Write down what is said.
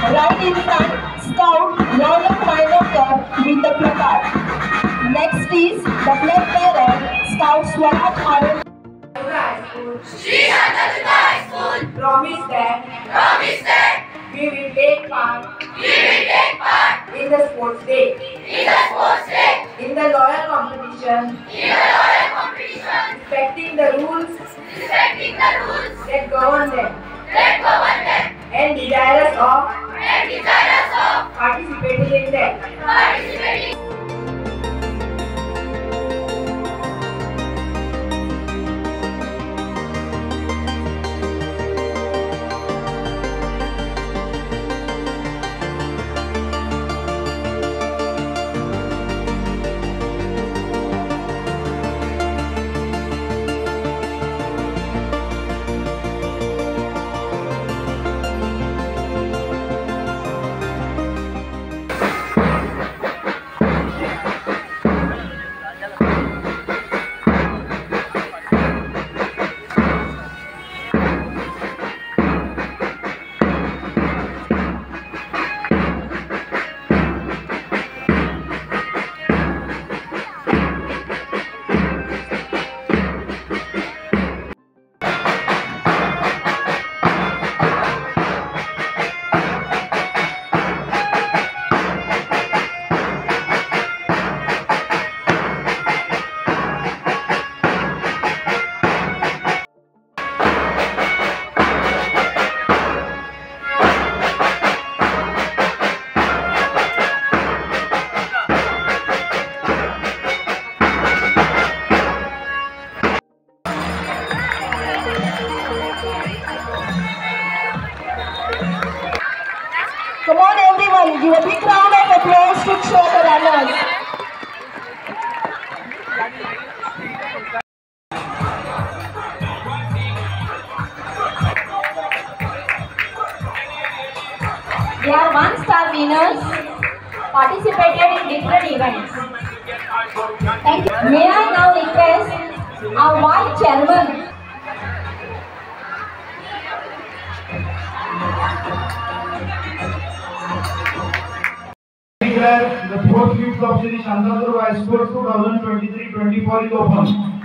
Right in front, Scout Roland Minor with the placard. Next is the flag bearer, Scout Swaraj Arun. Shri Shantaduta High School Promise that we will take part in the sports day, in the loyal competition, respecting the rules that govern them, and desirous of participating in them. Come on everyone, give a big round of applause to show the runners. They are one-star winners, participated in different events. Thank you. May I now request our Vice Chairman, The fourth week of Shri Shantaduta High School 2023-24 is open.